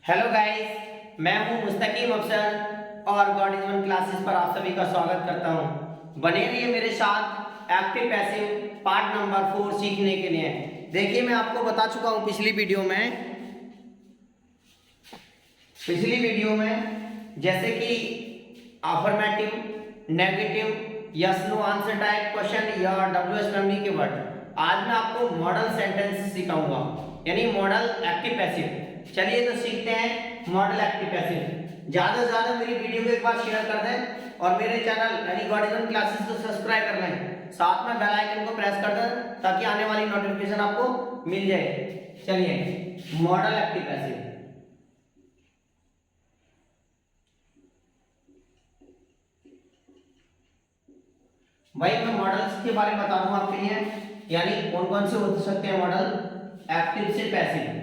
Hello guys, मैं हूं मुस्तकीम अफसर और गॉड इज वन क्लासेस पर आप सभी का स्वागत करता हूं। बने रहिए मेरे साथ एक्टिव पैसिव पार्ट नंबर 4 सीखने के लिए। देखिए, मैं आपको बता चुका हूं पिछली वीडियो में जैसे कि affirmative, negative, yes no answer type question या डब्ल्यूएच फैमिली के वर्ड। आज मैं आपको मॉडल सेंटेंस सिखाऊंगा, यानी मॉडल एक्टिव पैसिव। चलिए तो सीखते हैं मॉडल एक्टिव पैसिव। ज्यादा से ज्यादा मेरी वीडियो को एक बार शेयर कर दें और मेरे चैनल यानी गॉड इज वन क्लासेस को सब्सक्राइब कर लें, साथ में बेल आइकन को प्रेस कर दें ताकि आने वाली नोटिफिकेशन आपको मिल जाए। चलिए, मॉडल एक्टिव पैसिव। भाई मैं मॉडल्स के बारे में बता दूं आपके लिए, यानी कौन कौन से हो सकते हैं मॉडल एक्टिव से पैसिव।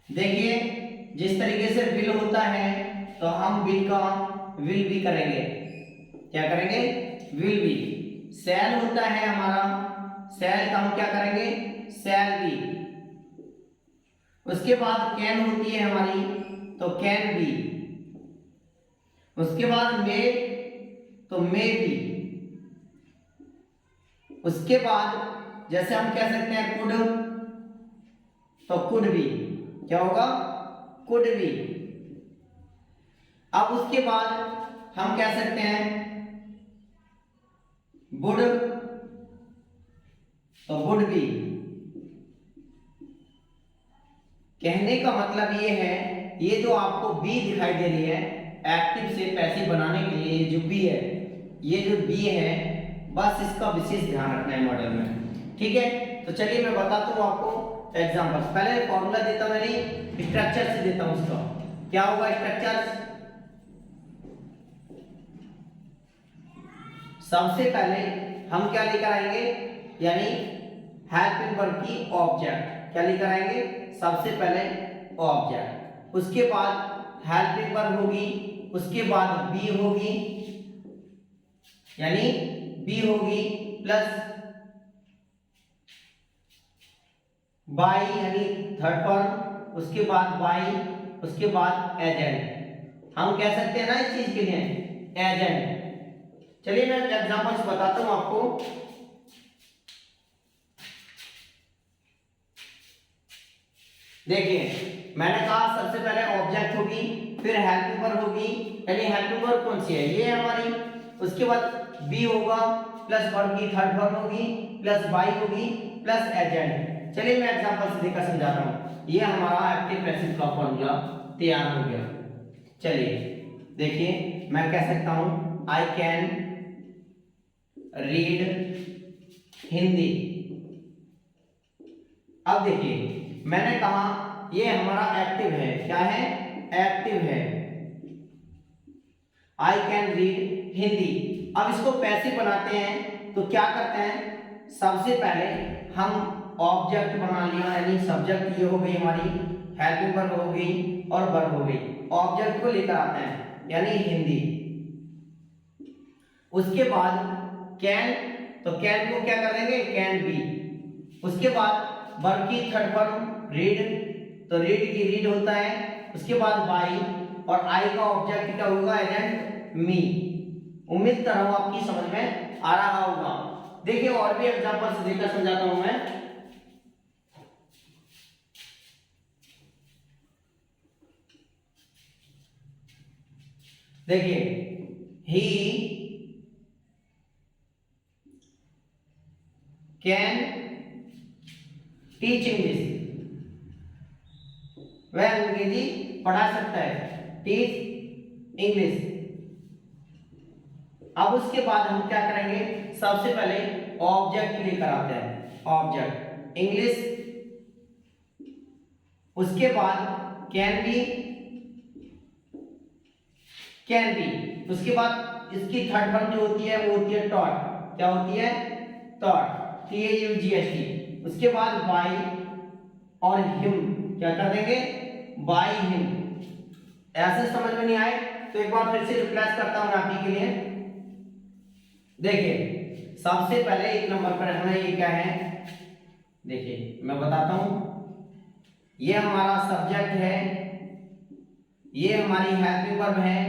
देखिए, जिस तरीके से विल होता है तो हम विल का विल भी करेंगे। क्या करेंगे? विल भी। शैल होता है हमारा, शैल का हम क्या करेंगे? शैल भी। उसके बाद कैन होती है हमारी, तो कैन भी। उसके बाद मे, तो मे भी। उसके बाद जैसे हम कह सकते हैं कुड, तो कुड भी। क्या होगा? कुड भी। अब उसके बाद हम कह सकते हैं वुड, तो वुड भी। कहने का मतलब ये है, ये जो आपको बी दिखाई दे रही है एक्टिव से पैसिव बनाने के लिए, ये जो बी है, ये जो बी है, बस इसका विशेष ध्यान रखना है मॉडल में। ठीक है, तो चलिए मैं बताता हूं आपको एग्जांपल्स। पहले फॉर्मूला देता हूं, यानी स्ट्रक्चर से देता हूं इसका। क्या होगा स्ट्रक्चर? सबसे पहले हम क्या लेकर आएंगे, यानी हेल्पिंग वर्ब की ऑब्जेक्ट। क्या लेकर आएंगे? सबसे पहले ऑब्जेक्ट, उसके बाद हेल्पिंग वर्ब होगी, उसके बाद बी होगी, यानी बी होगी प्लस बाई यानी थर्ड फॉर्म, उसके बाद बाई, उसके बाद एजेंट। हम कह सकते हैं ना इस चीज के लिए एजेंट। चलिए मैं एग्जांपल्स बताता हूं आपको। देखिए, मैंने कहा सबसे पहले ऑब्जेक्ट होगी, फिर हेल्पिंग वर्ब होगी, यानी हेल्पिंग वर्ब कौन सी है? ये हमारी। उसके बाद बी होगा प्लस वर्ब की थर्ड फॉर्म होगी, प्लस बाई होगी, प्लस एजेंट। चलिए मैं एग्जांपल से देकर समझाता हूं। ये हमारा एक्टिव पैसिव का फॉर्मूला तैयार हो गया। चलिए देखिए, मैं कह सकता हूं आई कैन रीड हिंदी। अब देखिए, मैंने कहा ये हमारा एक्टिव है। क्या है? एक्टिव है। I can read Hindi. अब इसको पैसिव बनाते हैं तो क्या करते हैं? सबसे पहले हम ऑब्जेक्ट बना लिया, यानी सब्जेक्ट ये हो गई हमारी, हेल्पिंग वर्ब हो गई और वर्ब हो गई। ऑब्जेक्ट को लेकर आते हैं, यानी हिंदी। उसके बाद कैन, तो कैन को क्या कर देंगे? Can be. उसके बाद वर्ब की थर्ड फॉर्म रीड, तो रीड की रीड होता है। उसके बाद बाई, और आई का ऑब्जेक्ट क्या होगा? एजेंट मी। उम्मीद कर रहा हूं आपकी समझ में आ रहा होगा। देखिए, और भी एग्जांपल्स देकर समझाता हूं मैं। देखिए, ही कैन टीच इंग्लिश, वह अंग्रेजी पढ़ा सकता है। Teach English. अब उसके बाद हम क्या करेंगे? सबसे पहले ऑब्जेक्ट लेकर आते हैं, ऑब्जेक्ट इंग्लिश। उसके बाद कैन बी, कैन बी। उसके बाद इसकी थर्ड फॉर्म जो होती है वो होती है टॉट। क्या होती है? Taught, TAUGHT। उसके बाद बाई और हिम, क्या कर देंगे? By him. ऐसे समझ में नहीं आए तो एक बार फिर से रिप्लेस करता हूं आपके के लिए। देखिए, सबसे पहले एक नंबर पर हमें ये क्या है? देखिए मैं बताता हूं, ये हमारा सब्जेक्ट है, ये हमारी हेल्पिंग वर्ब है,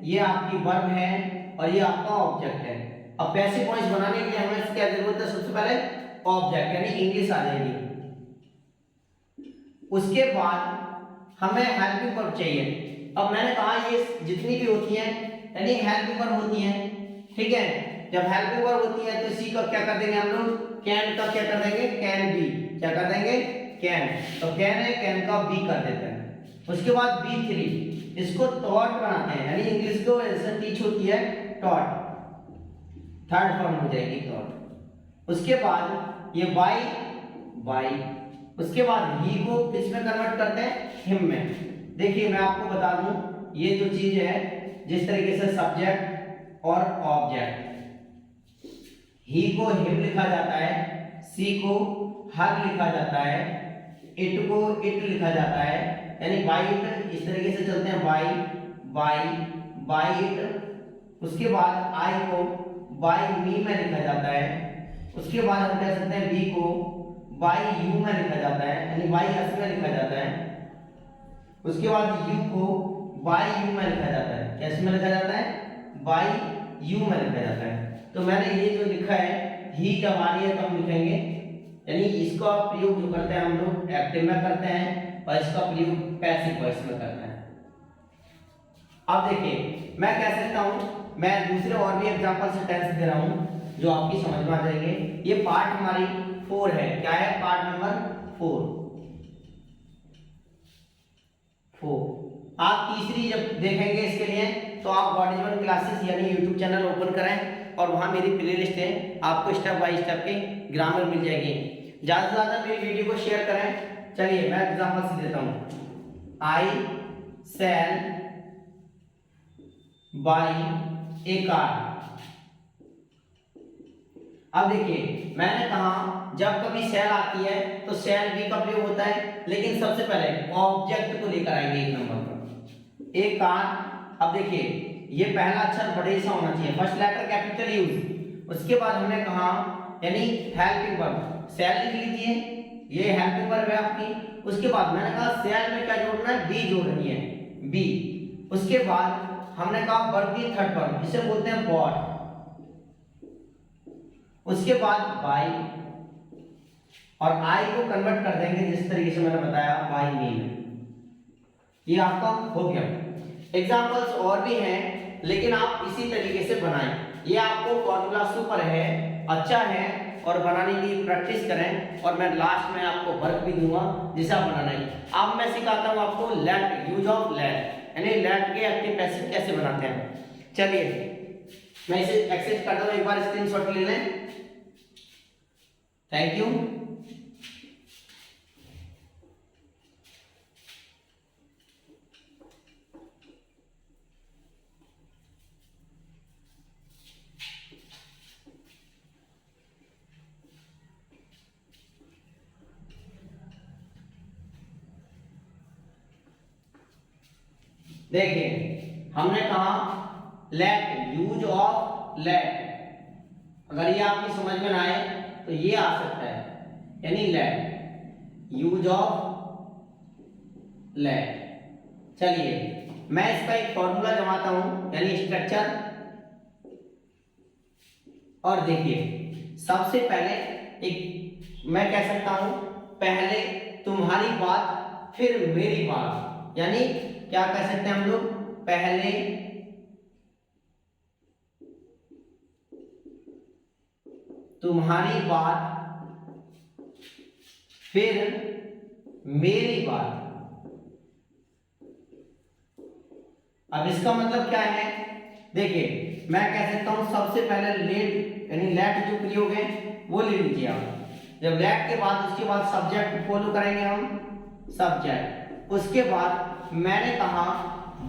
ये आपकी वर्ब है और ये आपका ऑब्जेक्ट है। अब पैसिव वॉइस बनाने के लिए हमें क्या जरूरत है, सबसे पहले ऑब्जेक्ट यानी इंग्लिश आ जाएगी, उसके बाद हमें हेल्पिंग वर्ब चाहिए। अब मैंने कहा ये जितनी भी होती हैं यानी हेल्पिंग वर्ब होती हैं, ठीक है। जब हेल्पिंग वर्ब होती है तो सी का क्या कर देंगे हम लोग, कैन का क्या कर देंगे, कैन बी, क्या कर देंगे, कैन। तो कैन है, कैन का बी कर देते हैं। उसके बाद B3 इसको टॉट बनाते हैं, यानी इंग्लिश को ऐसे टीच होती है टॉट, थर्ड फॉर्म हो जाएगी टॉट। उसके बाद ये बाई, बाई, उसके बाद ही को किस में कन्वर्ट करते हैं, हिम में। देखिए मैं आपको बता दूं, ये जो चीज है जिस तरीके से सब्जेक्ट और ऑब्जेक्ट, ही को हिम लिखा जाता है, सी को हर लिखा जाता है, इट को इट लिखा जाता है, यानी बाई इट, इस तरीके से चलते हैं, बाई बाई बाई इट। उसके बाद आई को बाई मी में लिखा जाता है। उसके बाद हम कह सकते हैं बी को बाई यू में लिखा जाता है, यानी बाई एस में लिखा जाता है। उसके बाद यू को बाई यू में लिखा जाता है, कैसे में लिखा जाता है, बाई यू में लिखा जाता है। तो मैंने ये जो लिखा है, ही जब आ रही है तो हम लिखेंगे, यानी इसका प्रयोग जो करते हैं हम लोग एक्टिव में करते हैं और इसका प्रयोग पैसिव वॉइस में करते हैं। अब देखिए मैं कह सकता हूं, मैं दूसरे और भी एग्जांपल से टेंस दे रहा हूं जो आपकी समझ में आ जाएंगे। ये पार्ट हमारी 4 है, क्या है, पार्ट नंबर 4। आप तीसरी जब देखेंगे इसके लिए तो आप व्हाट इज वन क्लासेस यानी यूट्यूब चैनल ओपन करें और वहां मेरी प्लेलिस्ट है, आपको स्टेप बाय स्टेप के ग्रामर मिल जाएगी। ज्यादा से ज्यादा मेरी वीडियो को शेयर करें। चलिए मैं एग्जांपल से देता हूं, आई सेल बाई ए कार। अब देखिए मैंने कहा जब कभी सेल आती है तो सेल बी का प्रयोग होता है, लेकिन सबसे पहले ऑब्जेक्ट को लेकर आएंगे एक नंबर पर, ए कार। अब देखिए ये पहला अक्षर बड़े सा होना चाहिए, फर्स्ट लेटर कैपिटल यूज। उसके बाद हमने कहा यानी हेल्पिंग वर्ब, सेल लिख लीजिए, ये हेल्पिंग वर्ब है आपकी। उसके बाद मैंने कहा सेल में क्या जोड़ना है, बी जोड़नी है, बी। उसके बाद हमने कहा वर्ब की थर्ड फॉर्म जिसे बोलते हैं बॉट। उसके बाद बाई और आई को कन्वर्ट कर देंगे जिस तरीके से मैंने बताया बाई मी में। ये आपका हो गया। एग्जांपल्स और भी हैं लेकिन आप इसी तरीके से बनाएं। ये आपको फॉर्मूला सुपर है, अच्छा है और बनाने की प्रैक्टिस करें। और मैं लास्ट में आपको वर्क भी दूंगा जिसे आप बनाना है। अब मैं सिखाता हूं आपको लेट, यूज ऑफ लेट, यानी लेट के एक्टिव पैसिव कैसे बनाते हैं। चलिए मैं इसे एक्सेस करता हूं, एक बार स्क्रीनशॉट ले लें। Thank you. देखिए हमने कहा लेट, यूज ऑफ लेट। अगर ये आपकी समझ में ना आए तो ये आ सकता है, यानी लेट, यूज ऑफ लेट। चलिए मैं इसका एक फॉर्मूला जमाता हूं यानी स्ट्रक्चर। और देखिए सबसे पहले एक मैं कह सकता हूं, पहले तुम्हारी बात फिर मेरी बात, यानी क्या कह सकते हैं हम लोग, पहले तुम्हारी बात फिर मेरी बात। अब इसका मतलब क्या है, देखिए मैं कह सकता हूं सबसे पहले लेट, यानी लेट जो प्रयोग है वो ले लीजिए आप। जब लेट के बाद उसके बाद सब्जेक्ट फॉलो करेंगे हम, सब्जेक्ट। उसके बाद मैंने कहा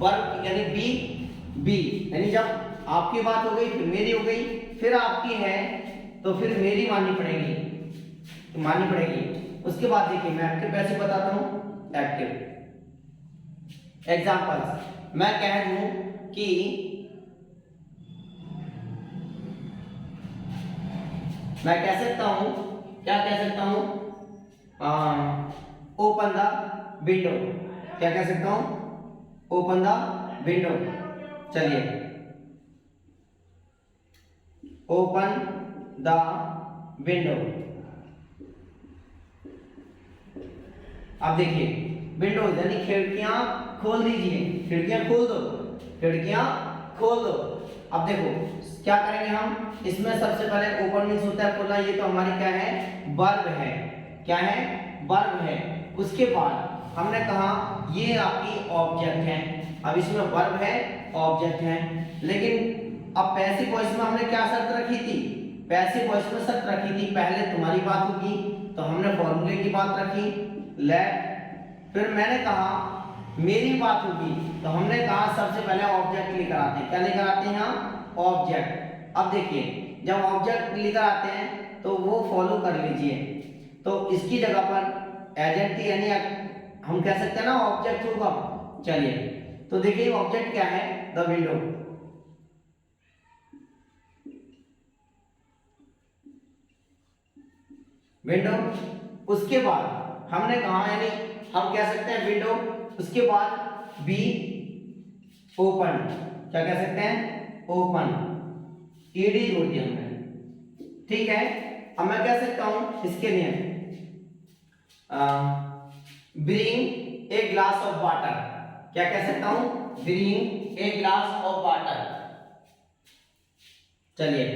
वर्ब यानी बी, बी यानी जब आपकी बात हो गई फिर मेरी हो गई, फिर आपकी है तो फिर मेरी माननी पड़ेगी, माननी पड़ेगी। उसके बाद देखिए मैं एक्टिव पैसिव बताता हूं, एक्टिव। एग्जांपल्स मैं कह दूं कि मैं कह सकता हूं, क्या कह सकता हूं, ओपन द विंडो, क्या कह सकता हूं, ओपन द विंडो। चलिए, ओपन द विंडो। अब देखिए, विंडो यानी खिड़कियां खोल दीजिए, खिड़कियां खोल दो, खिड़कियां खोल दो। अब देखो क्या करेंगे हम, इसमें सबसे पहले ओपन मीन्स होता है खोलना, ये तो हमारी क्या है, वर्ब है, क्या है, वर्ब है। उसके बाद हमने कहा ये आपकी ऑब्जेक्ट है, अब इसमें वर्ब है, ऑब्जेक्ट है। लेकिन अब पैसिव वॉइस में हमने क्या शर्त रखी थी, पैसिव वॉइस में शर्त रखी थी, पहले तुम्हारी बात होगी तो हमने फॉर्मूले की बात रखी लेट, फिर मैंने कहा मेरी बात होगी तो हमने कहा सबसे पहले ऑब्जेक्ट लेकर आते हैं, क्या लेकर आते हैं यहाँ, ऑब्जेक्ट। अब देखिए जब ऑब्जेक्ट लेकर आते हैं तो वो फॉलो कर लीजिए, तो इसकी जगह पर एजेंट यानी हम कह सकते हैं ना ऑब्जेक्ट होगा। चलिए तो देखिए ऑब्जेक्ट क्या है, द विंडो। विंडो, उसके बाद हमने कहा यानी हम कह सकते हैं विंडो, उसके बाद बी ओपन, क्या कह सकते हैं, ओपन, ईडी जोड़ दिया हमने, ठीक है। अब मैं कह सकता हूं इसके लिए bring a glass of water, क्या कह सकता हूं, bring a glass of water. चलिए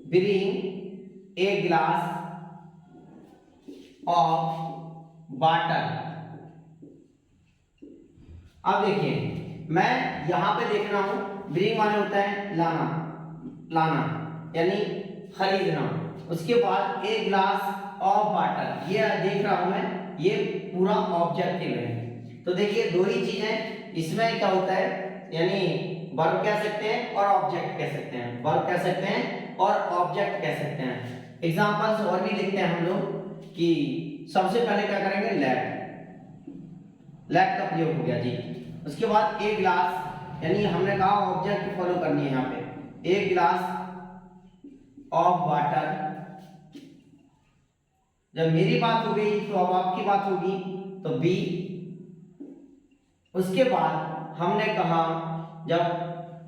bring a glass of water. अब देखिए मैं यहां पे देख रहा हूं, ब्रिंग माने होता है लाना, लाना यानी खरीदना, उसके बाद ए ग्लास ऑफ वाटर, ये देख रहा हूं मैं, ये पूरा ऑब्जेक्टिव है। तो देखिए दो ही चीजें इसमें क्या होता है, यानी वर्ब कह सकते हैं और ऑब्जेक्ट कह सकते हैं, वर्ब कह सकते हैं और ऑब्जेक्ट कह सकते हैं। एग्जांपल्स और भी लिखते हैं हम लोग कि सबसे पहले क्या करेंगे, लेट, लेट का प्रयोग हो गया जी। उसके बाद ए ग्लास यानी हमने कहा ऑब्जेक्ट फॉलो करनी है यहाँ पे, ए ग्लास ऑफ वाटर। जब मेरी बात हो गई तो अब आपकी बात होगी, तो बी। उसके बाद हमने कहा जब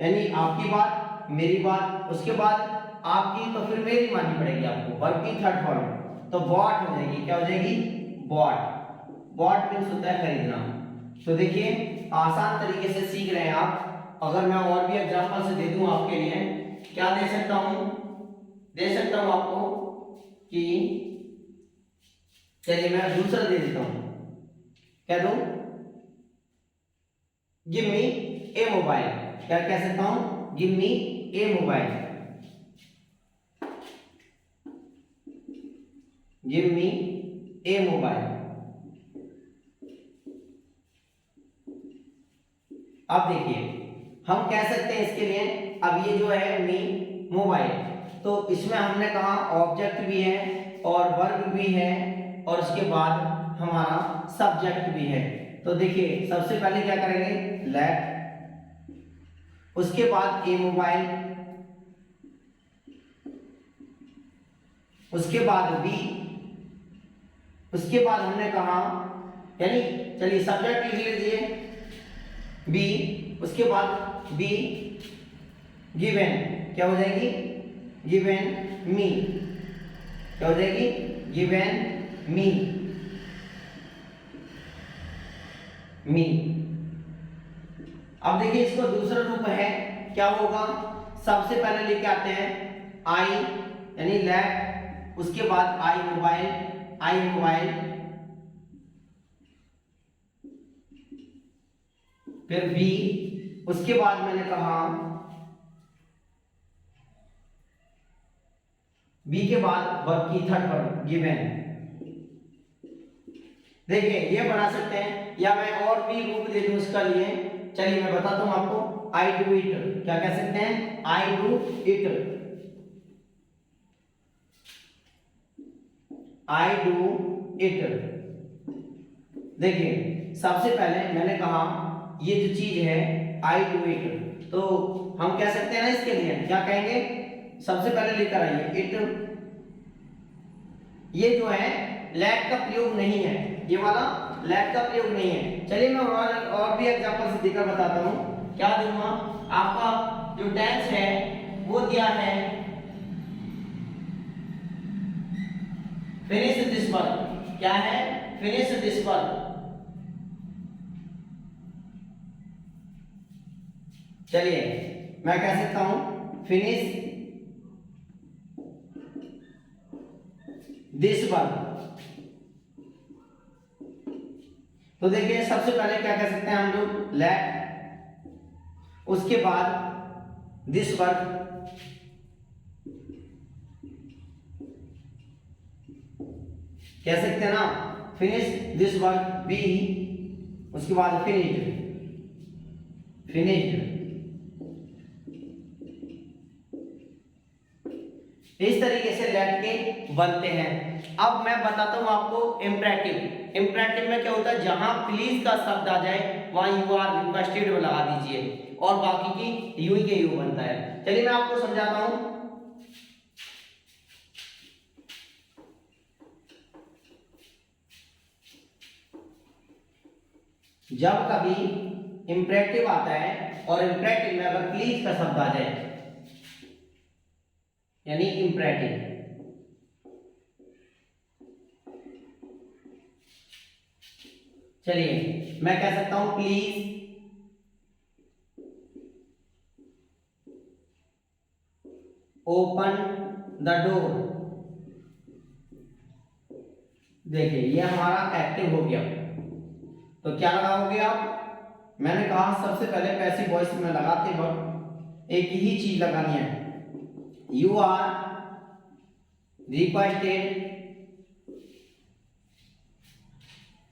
यानी आपकी बात मेरी बात, उसके बाद आपकी तो फिर मेरी माननी पड़ेगी आपको, वर्ब की थर्ड फॉर्म, तो बॉट हो जाएगी, क्या हो जाएगी, बॉट। बॉट मीन्स होता है खरीदना। तो देखिए आसान तरीके से सीख रहे हैं आप। अगर मैं और भी एग्जांपल से दे दूं आपके लिए, क्या दे सकता हूं, दे सकता हूं आपको कि चलिए मैं दूसरा दे देता हूं, क्या दूं, गिव मी ए मोबाइल, क्या कह सकता हूं, गिव मी ए मोबाइल, गिव मी ए मोबाइल। अब देखिए हम कह सकते हैं इसके लिए, अब ये जो है मी मोबाइल, तो इसमें हमने कहा ऑब्जेक्ट भी है और वर्ब भी है और उसके बाद हमारा सब्जेक्ट भी है। तो देखिए सबसे पहले क्या करेंगे, लेट, उसके बाद ए मोबाइल, उसके बाद बी, उसके बाद हमने कहा यानी चलिए सब्जेक्ट लिख लीजिए बी, उसके बाद बी गिवन, क्या हो जाएगी, गिवन मी, क्या हो जाएगी, गिवन मी, मी। अब देखिए इसको दूसरा रूप है, क्या होगा, सबसे पहले लेके आते हैं आई यानी लेट, उसके बाद आई मोबाइल, आई मोबाइल, फिर बी, उसके बाद मैंने कहा बी के बाद वर्ब की थर्ड फॉर्म गिवन। देखिए ये बना सकते हैं या मैं और भी रूप दे दूं इसका लिए, चलिए मैं बताता हूं आपको, आई डू इट, क्या कह सकते हैं, I do it, I do it. देखिए सबसे पहले मैंने कहा ये जो चीज है आई डू इट। तो हम कह सकते हैं ना इसके लिए क्या कहेंगे, सबसे पहले लेकर आइए इट। ये जो है लेट का प्रयोग नहीं है, ये वाला लेट का प्रयोग नहीं है। चलिए मैं और भी एग्जांपल से देकर बताता हूं। क्या दूंगा, आपका जो टेंस है वो दिया है फिनिश दिस वर्क। क्या है, फिनिश दिस वर्क। चलिए मैं कह सकता हूं फिनिश दिस वर्क। तो देखिए सबसे पहले क्या कह सकते हैं हम लोग, लेट, उसके बाद दिस वर्क, कह सकते हैं ना फिनिश दिस वर्क बी, उसके बाद फिनिश्ड, फिनिश्ड। इस तरीके से लेट के बनते हैं। अब मैं बताता हूं आपको इम्परेटिव। इम्परेटिव में क्या होता है, जहां प्लीज का शब्द आ जाए वहां यू आर रिक्वेस्टेड लगा दीजिए और बाकी की यू ही के यू बनता है। चलिए मैं आपको समझाता हूं। जब कभी इम्परेटिव आता है और इम्परेटिव में अगर प्लीज का शब्द आ जाए यानी इम्परेटिव, चलिए मैं कह सकता हूं प्लीज ओपन द डोर। देखिए ये हमारा एक्टिव हो गया। तो क्या लगाओगे आप, मैंने कहा सबसे पहले पैसिव वॉइस में लगाते वक्त एक ही चीज लगानी है, you are requested,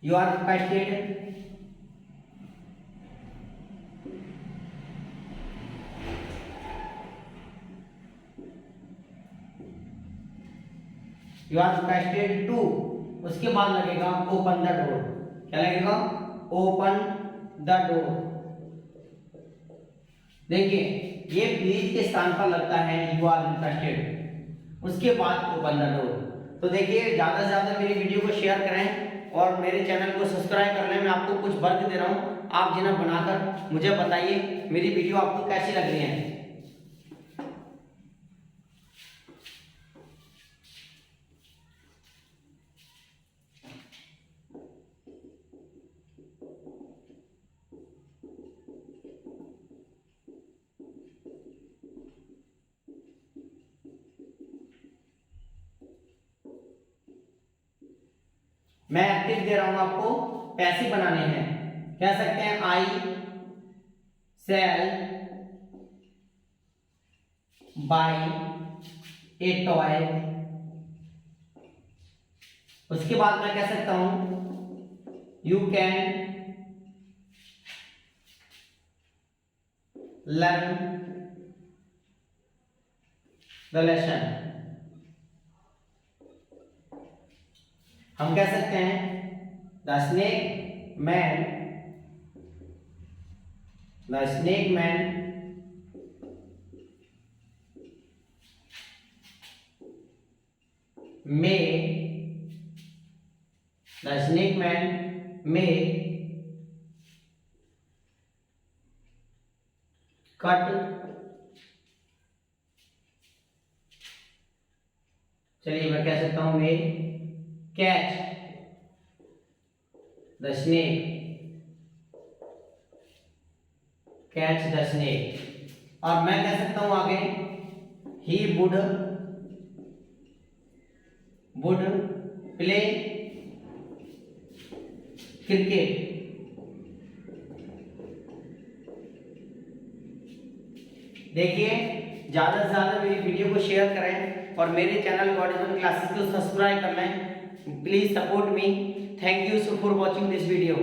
you are requested, you are requested to, उसके बाद लगेगा ओपन द डोर। क्या लगेगा, ओपन द डोर। देखिए ये प्लीज के स्थान पर लगता है यू आर इंटरेस्टेड, उसके बाद ओपन द डोर। तो देखिए ज्यादा से ज्यादा मेरी वीडियो को शेयर करें और मेरे चैनल को सब्सक्राइब कर लें। मैं आपको कुछ वर्क दे रहा हूं, आप जिन्हें बनाकर मुझे बताइए मेरी वीडियो आपको कैसी लग रही है। मैं एक्टिव दे रहा हूं आपको, पैसिव बनाने हैं। कह सकते हैं I sell buy a toy. उसके बाद मैं कह सकता हूं you can learn the lesson. हम कह सकते हैं the snake man, the snake man may, the snake man may cut. चलिए मैं कह सकता हूं may catch the snake, catch the snake. और मैं कह सकता हूं आगे ही वुड प्ले क्रिकेट। देखिए ज्यादा से ज्यादा मेरी वीडियो को शेयर करें और मेरे चैनल गॉड क्लासेस को सब्सक्राइब कर लें। Please support me. Thank you for watching this video.